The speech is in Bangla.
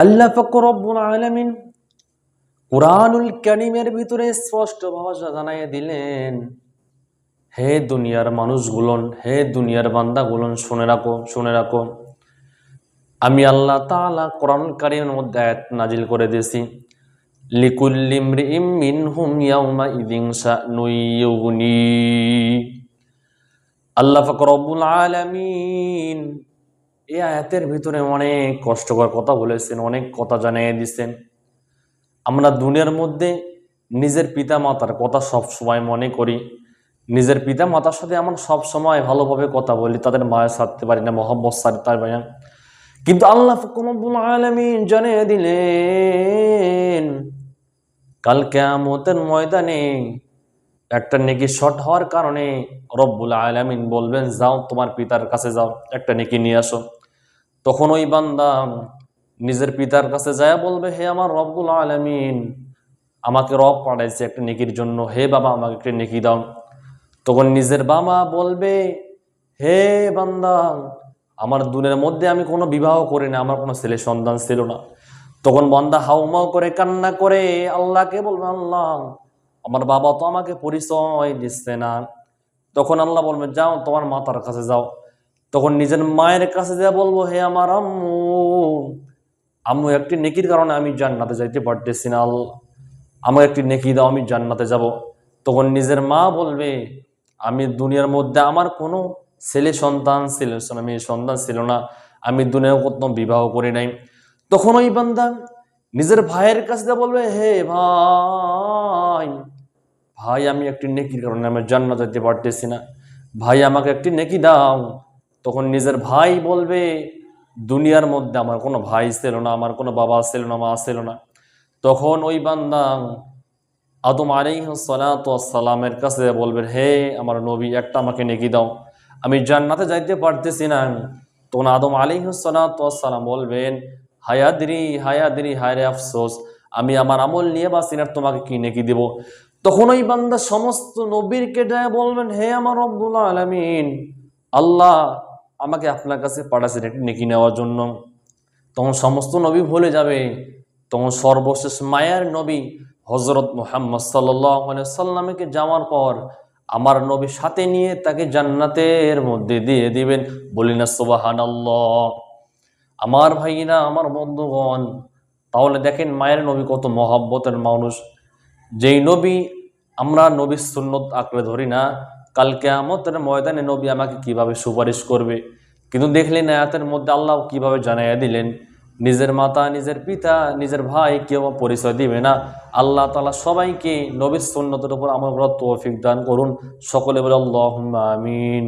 আল্লাহ পাক রব্বুল আলামিন কুরআনুল কারীমের ভিতরে স্পষ্ট ভাষা জানাইয়া দিলেন, হে দুনিয়ার মানুষগুলোন, হে দুনিয়ার বান্দাগুলোন, শুনে রাখো, শুনে রাখো। আমি আল্লাহ তাআলা কুরআনুল কারীমের মধ্যে আয়াত নাজিল করে দিয়েছি, লিকুল্লি ইমরিইম মিনহুম ইয়াউমা ইযিন শানুন ইউগনি। আল্লাহ পাক রব্বুল আলামিন এই আয়াতের ভিতরে অনেক কষ্টকর কথা বলেছেন, অনেক কথা জানিয়ে দিচ্ছেন। আমরা দুনিয়ার মধ্যে নিজের পিতা মাতার কথা সব সময় মনে করি, নিজের পিতা মাতার সাথে আমরা সব সময় ভালোভাবে কথা বলি, তাদের মায়া ছাড়তে পারি না, মহব্বত ছাড়তে পারি না। কিন্তু আল্লাহ রব্বুল আলামিন জানিয়ে দিলেন, কাল কিয়ামতের ময়দানে একটা নেকি শর্ট হওয়ার কারণে রব্বুল আলামিন বলবেন, যাও তোমার পিতার কাছে যাও, একটা নেকি নিয়ে আসো। তখন ওই বান্দা নিজের পিতার কাছে যায় বলবে, হে আমার রব্বুল আলামিন, আমাকে রব পাঠাইছে একটা নেকির জন্য, হে বাবা আমাকে একটা নেকি দাও। তখন নিজের বাবা বলবে, হে বান্দা, আমার দুনিয়ার মধ্যে আমি কোনো বিবাহ করি না, আমার কোনো ছেলে সন্তান ছিল না। তখন বান্দা হাউমাউ করে কান্না করে আল্লাহকে বলবে, আল্লাহ আমার বাবা তো আমাকে পরিচয় দিচ্ছে না। তখন আল্লাহ বলবে, যাও তোমার মাতার কাছে যাও। তখন নিজের মায়ের কাছে যা বলবো, হে আমার আম্মু, আম্মু একটি নেকির কারণে আমি জান্নাতে যাইতে পারতেছি না, আমার একটি নেকি দাও, আমি জান্নাতে যাব। তখন নিজের মা বলবে, আমি দুনিয়ার মধ্যে আমার কোনো ছেলে সন্তান ছিল না, মেয়ে সন্তান ছিল না, আমি দুনিয়ার কোনো বিবাহ করি নাই। তখন ওই বান্দা নিজের ভাইয়ের কাছে যা বলবে, হে ভাই, ভাই আমি একটি নেকির কারণে আমি জান্নাতে যেতে পারতেছি না, ভাই আমাকে একটি নেকি দাও। তখন নিজের ভাই বলবে, দুনিয়ার মধ্যে আমার কোনো ভাই ছিল না, আমার কোনো বাবা ছিল না, মা ছিল না। তখন ওই বান্দা আদম আলাইহিস সালাতু ওয়াস সালামের কাছে বলবেন, হে আমার নবী, একটা আমাকে নেকি দাও, আমি জান্নাতে যাইতে পারতেছি না। তখন আদম আলাইহিস সালাতু ওয়াস সালাম বলবেন, হায়াদরি হায়াদরি, হায়রে আফসোস, আমি আমার আমল নিয়ে বাঁচি না, তোমাকে কি নেকি দিব। তখন ওই বান্দা সমস্ত নবীর কেটে বলবেন, হে আমার রব্বুল আলামিন, আল্লাহ আমাকে আপনার কাছে পাঠাচ্ছেন একটি নেকি নেওয়ার জন্য। তখন সমস্ত নবী ভুলে যাবে। তখন সর্বশেষ মায়ার নবী হযরত মুহাম্মদ সাল্লাল্লাহু আলাইহি সাল্লামকে যাওয়ার পর আমার নবী সাথে নিয়ে তাকে জান্নাতের মধ্যে দিয়ে দিবেন। বলি না সুবহানাল্লাহ। আমার ভাইরা, আমার বন্ধুগণ, তাহলে দেখেন মায়ের নবী কত মহব্বতের মানুষ। যেই নবী আমরা নবীর সুন্নত আঁকড়ে ধরি না, কাল কিয়ামতের ময়দানে নবী আমাকে কিভাবে সুপারিশ করবে। কিন্তু দেখলেন আয়াতের মধ্যে আল্লাহ কিভাবে জানাইয়া দিলেন, নিজের মাতা, নিজের পিতা, নিজের ভাই কেউ পরিচয় দিবে না। আল্লাহ তাআলা সবাইকে নবীর সুন্নতের উপর আমল করার তৌফিক দান করুন। সকলে বলে আল্লাহুম্মা আমিন।